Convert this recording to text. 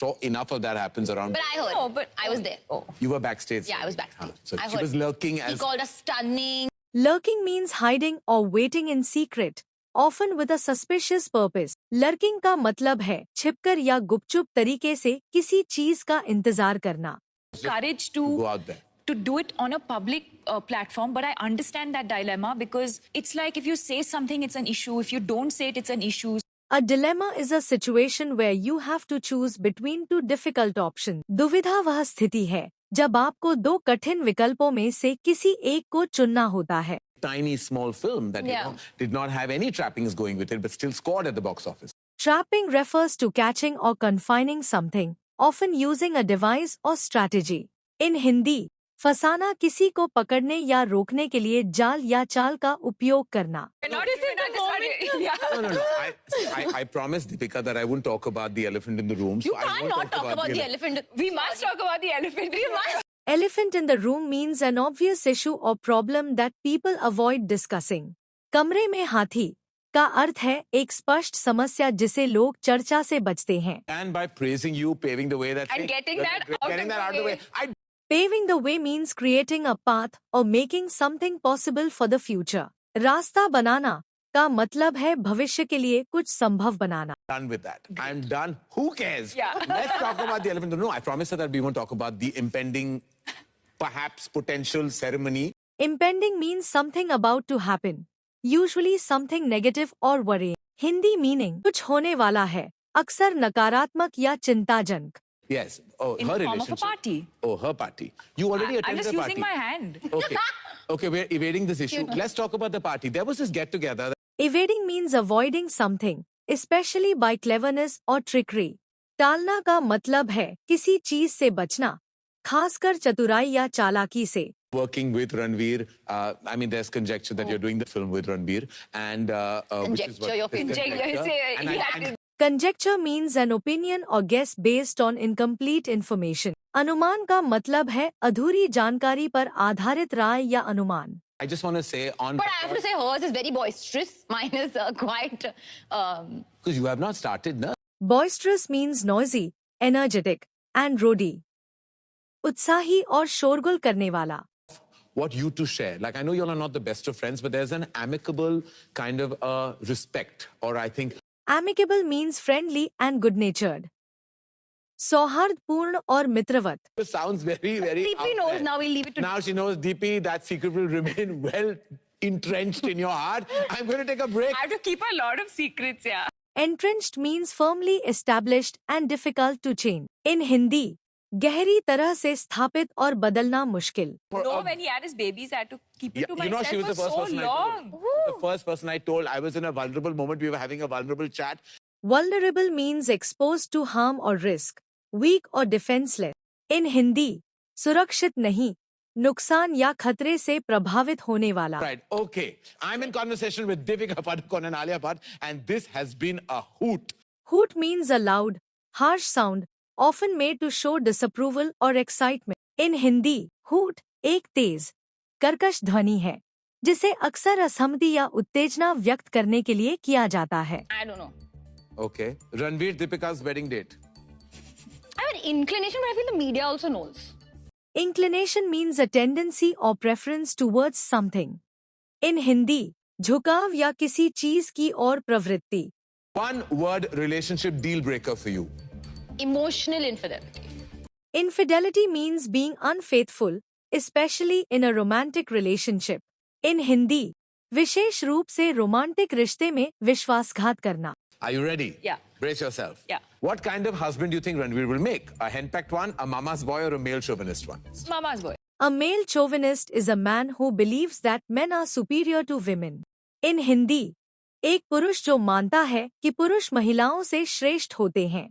So enough of that happens around. But I heard. No, but I was there. Oh. You were backstage. Yeah, I was backstage. So I she heard. was lurking He as. called us stunning. Lurking means hiding or waiting in secret, often with a suspicious purpose. Lurking का मतलब है छिपकर या गुपचुप तरीके से किसी चीज का इंतजार करना. Courage go out there. to do it on a public platform, but I understand that dilemma because it's like if you say something, it's an issue. If you don't say it, it's an issue. A dilemma is a situation where you have to choose between two difficult options. दुविधा वह स्थिति है जब आपको दो कठिन विकल्पों में से किसी एक को चुनना होता है. Tiny small film that did not have any trappings going with it but still scored at the box office. Trapping refers to catching or confining something, often using a device or strategy. In Hindi, फसाना किसी को पकड़ने या रोकने के लिए जाल या चाल का उपयोग करना. No. I promised Deepika that I wouldn't talk about the elephant in the room. You can't not talk about the elephant. We must talk about the elephant. We must. Elephant in the room means an obvious issue or problem that people avoid discussing. कमरे में हाथी का अर्थ है एक स्पष्ट समस्या जिसे लोग चर्चा से बचते हैं. And by praising you, paving the way, And getting that out of the way. Paving the way means creating a path or making something possible for the future. रास्ता बनाना का मतलब है भविष्य के लिए कुछ संभव बनाना. Done with that. I'm done. Who cares? Yeah. Let's talk about the elephant. No, I promised her that we won't talk about the impending, perhaps potential ceremony. Impending means something about to happen. Usually something negative or worrying. Hindi meaning कुछ होने वाला है, अक्सर नकारात्मक या चिंताजनक. Yes. Oh, In her the form relationship. of a party. Oh, her party. You already I'm attended just the party. using my hand. Okay. Okay, we're evading this issue. Let's talk about the party. There was this get-together. Evading means avoiding something, especially by cleverness or trickery. टालना का मतलब है किसी चीज से बचना, खासकर चतुराई या चालाकी से. Working with Ranveer, I mean, there's conjecture that you're doing the film with Ranveer, and which is Conjecture, your there's conjecture. Conjecture means an opinion or guess based on incomplete information. अनुमान का मतलब है अधूरी जानकारी पर आधारित राय या अनुमान. I just want to say on. But I have to say hers is very boisterous. Mine is quite. Because you have not started, no? Boisterous means noisy, energetic, and rowdy. उत्साही और शोरगुल करने वाला. What you two share. Like, I know you all are not the best of friends, but there's an amicable kind of respect, or I think. Amicable means friendly and good-natured. सौहार्दपूर्ण और मित्रवत. It sounds very, very. DP knows now. We'll leave it to. Now she knows, DP, that secret will remain well entrenched in your heart. I'm going to take a break. I have to keep a lot of secrets, yeah. Entrenched means firmly established and difficult to change. In Hindi, गहरी तरह से स्थापित और बदलना मुश्किल. No, when he had his babies, I had to keep it to You know, myself she was the for first so person I long. told. The first person I told. I was in a vulnerable moment. We were having a vulnerable chat. Vulnerable means exposed to harm or risk, weak or defenseless. In Hindi, सुरक्षित नहीं, नुकसान या खतरे से प्रभावित होने वाला. Right. Okay. I'm in conversation with Deepika Padukone and Alia Bhatt, and this has been a hoot. Hoot means a loud, harsh sound, often made to show disapproval or excitement. In Hindi, hoot एक तेज, कर्कश ध्वनि है, जिसे अक्सर असहमति या उत्तेजना व्यक्त करने के लिए किया जाता है. I don't know. Okay. Ranveer Deepika's wedding date. I have an inclination, but I feel the media also knows. Inclination means a tendency or preference towards something. In Hindi, झुकाव या किसी चीज की ओर प्रवृत्ति. One word relationship deal breaker for you. Emotional infidelity. Infidelity means being unfaithful, especially in a romantic relationship. In Hindi, विशेष रूप से romantic रिश्ते में विश्वासघात करना. Are you ready? Yeah. Brace yourself. Yeah. What kind of husband do you think Ranveer will make? A henpecked one, a mama's boy, or a male chauvinist one? Mama's boy. A male chauvinist is a man who believes that men are superior to women. In Hindi, एक पुरुष जो मानता है कि पुरुष महिलाओं से श्रेष्ठ होते हैं.